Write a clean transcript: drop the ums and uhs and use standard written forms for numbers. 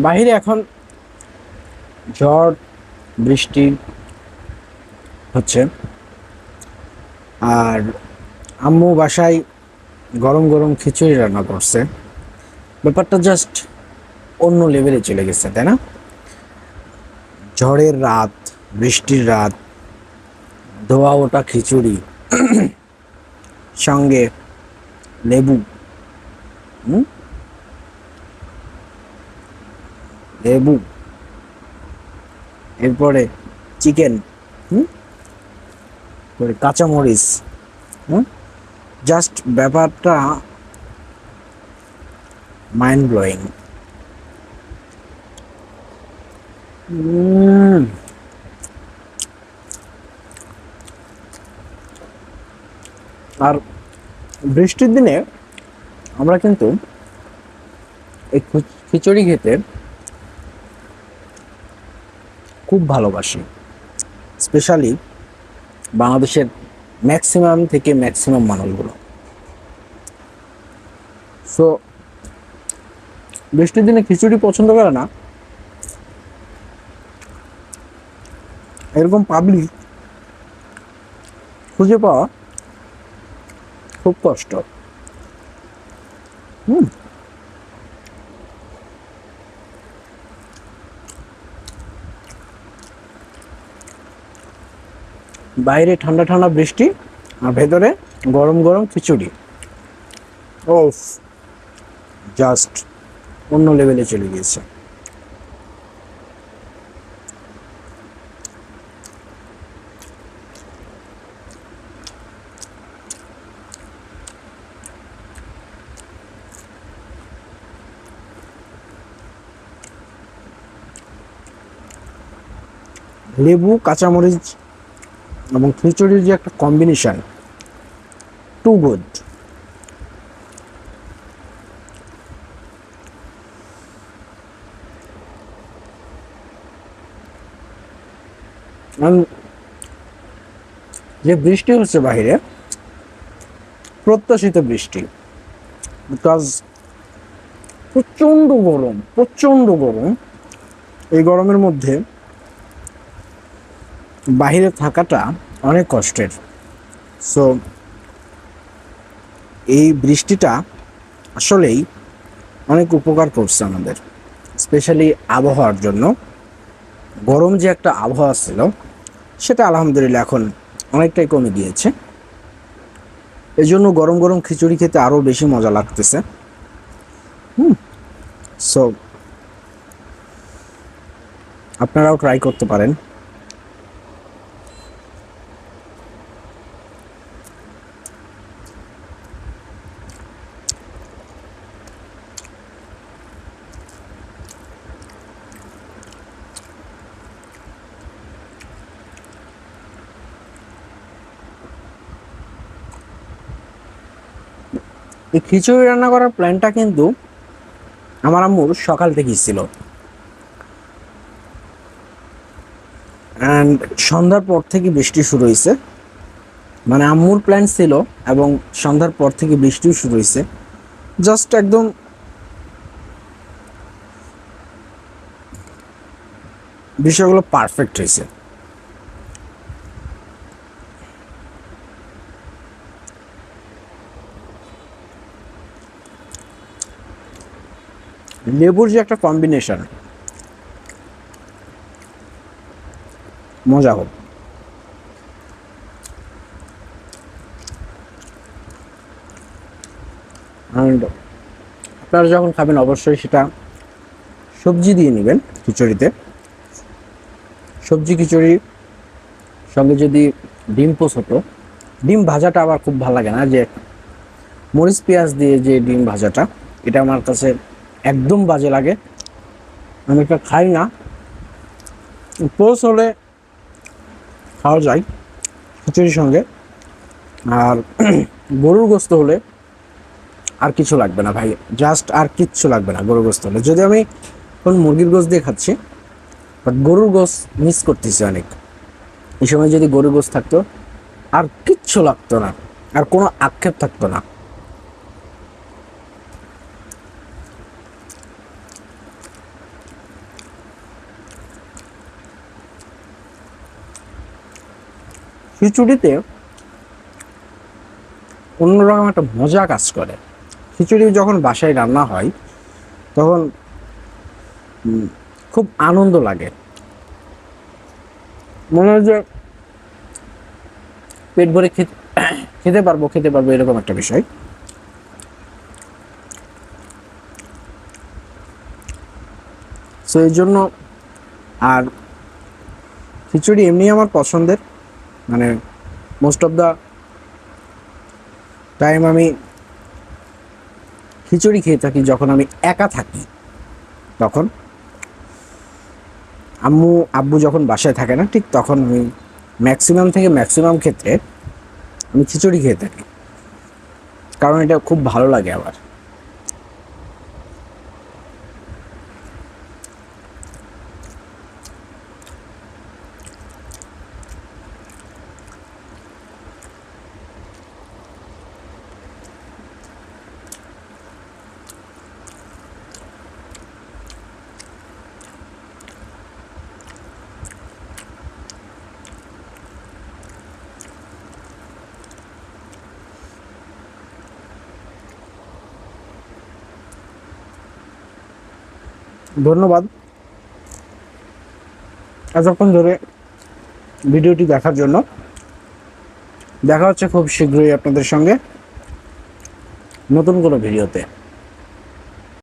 বাহিরে এখন ঝড় বৃষ্টি হচ্ছে, আর আম্মু বাসায় গরম গরম খিচুড়ি রান্না করছে। ব্যাপারটা জাস্ট অন্য লেভেলে চলে গেছে, তাই না? ঝড়ের রাত, বৃষ্টির রাত, ধোয়া ওটা খিচুড়ি, সঙ্গে লেবু, লেবু, এরপরে চিকেন, কাঁচামরিচ, জাস্ট ব্যাপারটা মাইন্ড ব্লোয়িং। আর বৃষ্টির দিনে আমরা কিন্তু এই খিচুড়ি খেতে খুব ভালোবাসি, স্পেশালি বাংলাদেশের ম্যাক্সিমাম থেকে ম্যাক্সিমাম মানুষগুলো। সো বৃষ্টির দিনে খিচুড়ি পছন্দ করে না এরকম পাবলিক খুঁজে পাওয়া খুব কষ্ট। বাইরে ঠান্ডা ঠান্ডা বৃষ্টি আর ভেতরে গরম গরম খিচুড়ি, ও জাস্ট অন্য লেভেলে চলে গিয়েছে। লেবু, কাঁচামরিচ এবং খিচুড়ির যে একটা কম্বিনেশন, টু গুড। যে বৃষ্টি হচ্ছে বাহিরে, প্রত্যাশিত বৃষ্টি, বিকজ প্রচন্ড গরম, প্রচন্ড গরম। এই গরমের মধ্যে বাহিরে থাকাটা অনেক কষ্টের। সো এই বৃষ্টিটা আসলেই অনেক উপকার করছে আমাদের, স্পেশালি আবহাওয়ার জন্য। গরম যে একটা আবহাওয়া ছিল সেটা আলহামদুলিল্লাহ এখন অনেকটাই কমে গিয়েছে। এই জন্য গরম গরম খিচুড়ি খেতে আরও বেশি মজা লাগতেছে। সো আপনারাও ট্রাই করতে পারেন। এই খিচুড়ি রান্না করার প্ল্যানটা কিন্তু আমার আম্মুর সকাল থেকেই ছিল, অ্যান্ড সন্ধ্যার পর থেকে বৃষ্টি শুরু হয়েছে। মানে আম্মুর প্ল্যান ছিল এবং সন্ধ্যার পর থেকে বৃষ্টিও শুরু হয়েছে। জাস্ট একদম বিষয়গুলো পারফেক্ট হয়েছে। লেবুর যে একটা কম্বিনেশন, মজা হোক। অ্যান্ড আপনারা যখন খাবেন অবশ্যই সেটা সবজি দিয়ে নেবেন খিচুড়িতে। সবজি খিচুড়ি সঙ্গে যদি ডিম পোস্ট হতো, ডিম ভাজাটা আবার খুব ভালো লাগে না, যে মরিচ পেঁয়াজ দিয়ে যে ডিম ভাজাটা, এটা আমার কাছে একদম বাজে লাগে, আমি এটা খাই না। পোস্ট হলে খাওয়া যায় খিচুড়ির সঙ্গে, আর গরুর গোস্ত হলে আর কিছু লাগবে না ভাই, জাস্ট আর কিচ্ছু লাগবে না গরুর গোস্ত হলে। যদি আমি এখন মুরগির গোস্ত দিয়ে খাচ্ছি, বাট গরুর গোস্ত মিস করতেছি অনেক। এই সময় যদি গরুর গোস্ত থাকতো আর কিচ্ছু লাগতো না, আর কোনো আক্ষেপ থাকতো না। খিচুড়িতে অন্যরকম একটা মজা কাজ করে। খিচুড়ি যখন বাসায় রান্না হয় তখন খুব আনন্দ লাগে, মনে হয় যে পেট ভরে খেতে পারবো এরকম একটা বিষয়। সো এই জন্য, আর খিচুড়ি এমনি আমার পছন্দের, মানে মোস্ট অফ দ্য টাইম আমি খিচুড়ি খেয়ে থাকি যখন আমি একা থাকি। তখন আব্বু যখন বাসায় থাকে না, ঠিক তখন আমি ম্যাক্সিমাম ক্ষেত্রে আমি খিচুড়ি খেয়ে থাকি, কারণ এটা খুব ভালো লাগে আমার। ধন্যবাদ এতক্ষণ ধরে ভিডিওটি দেখার জন্য। দেখা হচ্ছে খুব শীঘ্রই আপনাদের সঙ্গে নতুন কোনো ভিডিওতে।